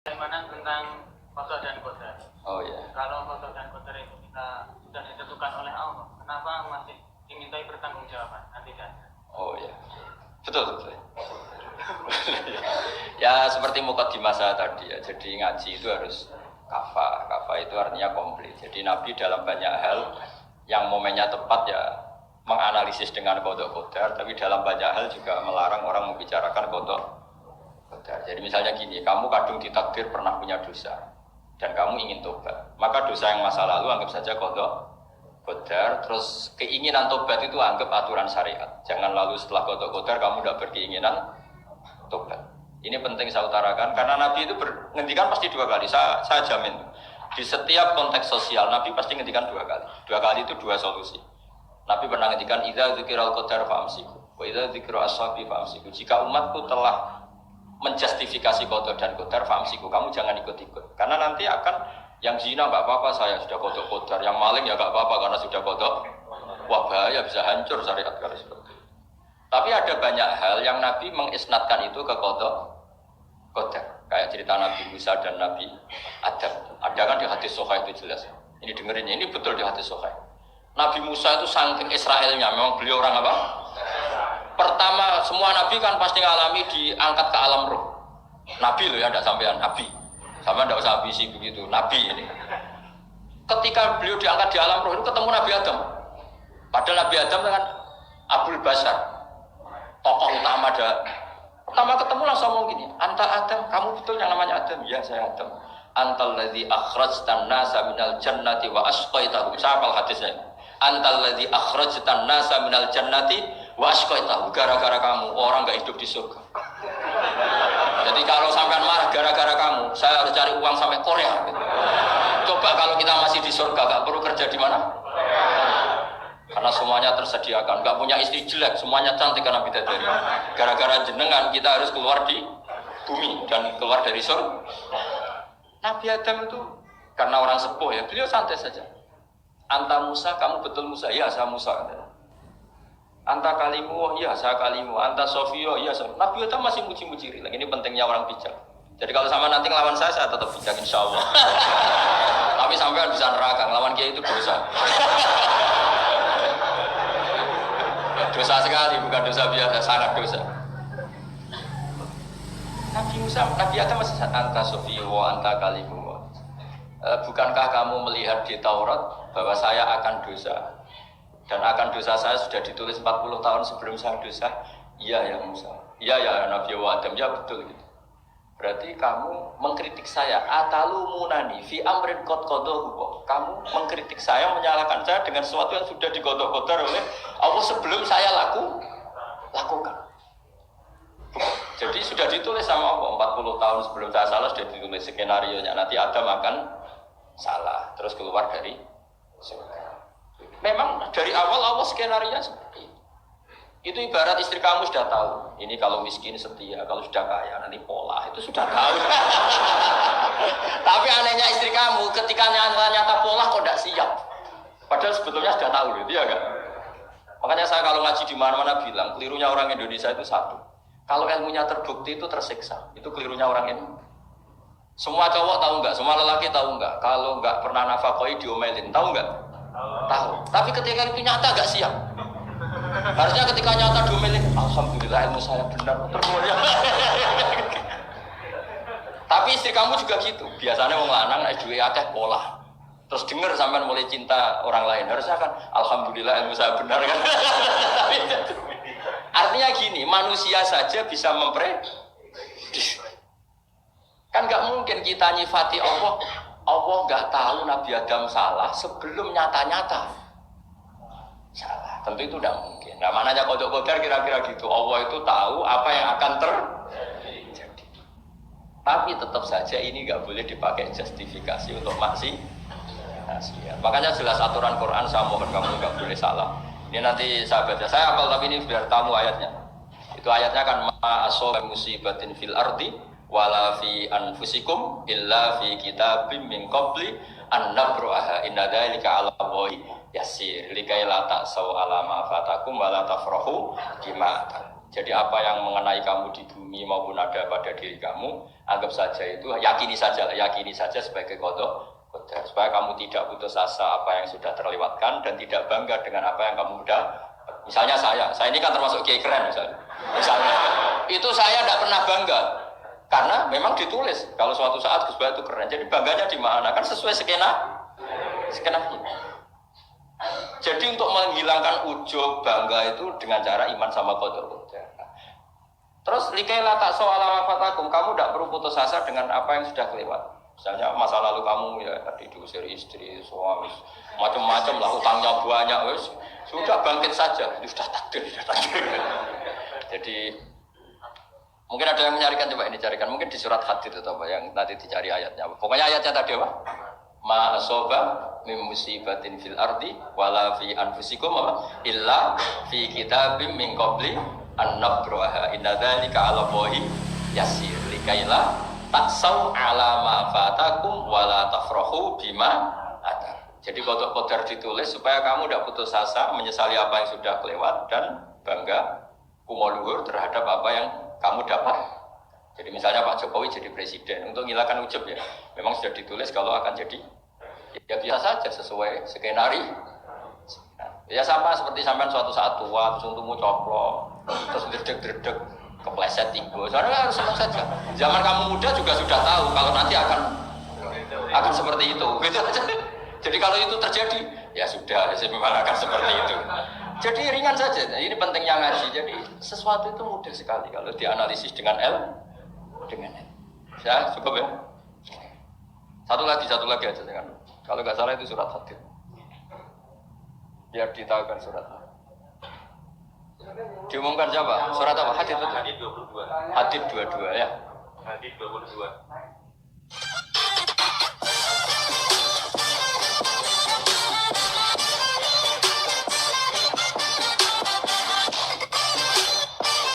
Bagaimana tentang qada dan qadar? Oh ya. Kalau qada dan qadar itu kita sudah ditentukan oleh Allah, kenapa masih dimintai pertanggungjawaban nanti kan? Oh ya. Betul. Ya seperti mukadimah saya tadi ya. Jadi ngaji itu harus kafah. Kafah itu artinya komplit. Jadi Nabi dalam banyak hal yang momennya tepat ya menganalisis dengan qada qadar, tapi dalam banyak hal juga melarang orang membicarakan qada qadar. Jadi misalnya gini, kamu kadung ditakdir pernah punya dosa dan kamu ingin tobat, maka dosa yang masa lalu anggap saja qada qadar, terus keinginan tobat itu anggap aturan syariat. Jangan lalu setelah qada qadar kamu tidak berkeinginan tobat. Ini penting saya utarakan karena Nabi itu ngendikan pasti dua kali. Saya jamin di setiap konteks sosial Nabi pasti ngendikan dua kali. Dua kali itu dua solusi. Nabi pernah ngendikan idza dzikiral qadar fa'amsiku wa idza dzikru ashabi fa'amsiku. Jika umatku telah menjustifikasi qada dan qadar fa'amsiku, kamu jangan ikut-ikut. Karena nanti akan yang zina enggak apa-apa, saya sudah qada qadar, yang maling ya enggak apa-apa karena sudah qada. Wah bahaya, bisa hancur syariat kalau seperti itu. Tapi ada banyak hal yang Nabi mengisnadkan itu ke qada qadar. Kayak cerita Nabi Musa dan Nabi Adam. Ada kan di hadis Sahih itu jelas. Ini dengerin, ini betul di hadis Sahih. Nabi Musa itu saking Israelnya, memang beliau orang apa? Pertama, semua Nabi kan pasti ngalami diangkat ke alam roh. Nabi loh ya, tidak sampean Nabi. Sama tidak usah ambisi begitu, Nabi ini. Ketika beliau diangkat di alam roh itu ketemu Nabi Adam. Padahal Nabi Adam kan Abul Bashar, tokoh utama ada. Pertama ketemu langsung ngomong gini, Anta Adam, kamu betul yang namanya Adam? Ya saya Adam. Antal ladzi akhrajtan nasa minal jannati wa asqaitahum. Saya hafal hadisnya. Antal ladzi akhrajtan nasa minal jannati wa asqaitahum. Gara-gara kamu orang enggak hidup di surga. Jadi kalau sampean marah gara-gara kamu, saya harus cari uang sampai Korea. Coba kalau kita masih di surga, enggak perlu kerja di mana? Karena semuanya tersediakan, enggak punya istri jelek, semuanya cantik karena bidadari. Gara-gara jenengan kita harus keluar di bumi dan keluar dari surga. Nabi Adam itu karena orang sepuh ya, beliau santai saja. Anta Musa, kamu betul Musa? Ya, saya Musa. Anta Kalimu, ya saya Kalimu. Anta Sofio, ya saya. Nabi Adam masih muji-muji. Ini pentingnya orang bijak. Jadi kalau sama nanti ngelawan saya tetap bijak insya Allah. Tapi sampai bisa neraka, ngelawan Kiai itu dosa. Dosa sekali, bukan dosa biasa, sangat dosa. Nabi Musa, Nabi Adam masih anta Sofio, anta Kalimu. Bukankah kamu melihat di Taurat bahwa saya akan dosa? Dan akan dosa saya sudah ditulis 40 tahun sebelum saya dosa. Iya ya Musa. Iya ya Nabi Adam. Ya betul gitu. Berarti kamu mengkritik saya. Atalumunani fi amrin qad qadahu. Kamu mengkritik saya, menyalahkan saya dengan sesuatu yang sudah diqada-qadar oleh Allah sebelum saya lakukan. Jadi sudah ditulis sama Allah 40 tahun sebelum saya salah sudah ditulis skenario-nya. Nanti Adam akan salah terus keluar dari surga. Memang dari awal Allah skenario-nya seperti itu. Itu ibarat istri kamu sudah tahu. Ini kalau miskin setia, kalau sudah kaya nanti pola. Itu sudah tahu. Tapi anehnya istri kamu ketika nyata pola kok tidak siap. Padahal sebetulnya sudah tahu gitu ya kan. Makanya saya kalau ngaji di mana-mana bilang kelirunya orang Indonesia itu satu. Kalau ilmunya terbukti itu tersiksa. Itu kelirunya orang ini. Semua cowok tahu enggak? Semua lelaki tahu enggak? Kalau enggak pernah nafakoi diomelin, tahu enggak? Tahu. Tapi ketika itu nyata enggak siap. Harusnya ketika nyata diomelin, alhamdulillah ilmu saya benar. Tapi istri kamu juga gitu. Biasanya wong lanang nek duwe akeh pola. Terus dengar sampean mulai cinta orang lain. Harusnya kan alhamdulillah ilmu saya benar kan. Artinya gini, manusia saja bisa memprediksi. Kan nggak mungkin kita nyifati Allah. Allah nggak tahu Nabi Adam salah sebelum nyata-nyata salah. Tentu itu tidak mungkin. Nah, mananya qada-qadar kira-kira gitu. Allah itu tahu apa yang akan terjadi. Tapi tetap saja ini nggak boleh dipakai justifikasi untuk maksiat. Makanya jelas aturan Quran, saya mohon kamu nggak boleh salah. Ini nanti saya baca. Saya hafal tapi ini biar tamu ayatnya. Itu ayatnya kan ma asaba musibatin fil ardi wala fi anfusikum illa fi kitabim min qabli an nabraha inna dzalika 'ala Allahi yasir likai la ta'sau ala ma fatakum wa la tafrahu bima Jadi apa yang mengenai kamu di bumi maupun ada pada diri kamu, anggap saja itu, yakini saja sebagai qada qadar. Supaya kamu tidak putus asa apa yang sudah terlewatkan dan tidak bangga dengan apa yang kamu udah. Misalnya saya ini kan termasuk kiai keren misalnya itu saya tidak pernah bangga karena memang ditulis kalau suatu saat Gus Bah itu keren. Jadi bangganya di mana? Kan sesuai skenanya. Jadi untuk menghilangkan ujub bangga itu dengan cara iman sama qadar qadar. Terus likaila tak soal wafatakum, kamu tidak perlu putus asa dengan apa yang sudah kelewat. Misalnya masa lalu kamu ya tadi diusir istri, suami, macam-macam lah, utangnya banyak, wes sudah bangkit saja, sudah takdir. Jadi mungkin ada yang mencarikan, coba ini carikan, mungkin di surat Hadid atau apa yang nanti dicari ayatnya. Pokoknya ayatnya tadi apa? Ma asoba min musibatin fil ardi wala fi anfusikum illa fi kitabim min qabli an nabraha inna dzalika 'ala Allahi yasir likaila taksau 'ala ma fatakum wala tafrahu bima ata. Jadi qadar ditulis supaya kamu tidak putus asa menyesali apa yang sudah kelewat dan bangga kumoluhur terhadap apa yang kamu dapat. Jadi misalnya Pak Jokowi jadi presiden untuk menghilangkan ujub ya, memang sudah ditulis kalau akan jadi ya biasa saja sesuai skenario. Ya sama seperti sampean suatu saat tua terus untukmu coplok, terus dredeg-dredeg kepleset tiba. Soalnya harus senang saja. Zaman kamu muda juga sudah tahu kalau nanti akan seperti itu. Gitu aja. Jadi kalau itu terjadi, ya sudah, memang akan seperti itu. Jadi ringan saja. Ini pentingnya ngaji. Jadi sesuatu itu mudah sekali kalau dianalisis dengan dengan L. Ya, cukup ya. Satu lagi aja jangan. Kalau nggak salah itu surat Hadid. Biar ditahukan surat. Diumumkan siapa? Surat apa? Hadid betul. Hadid 22. Hadid 22 ya. Hadid 22.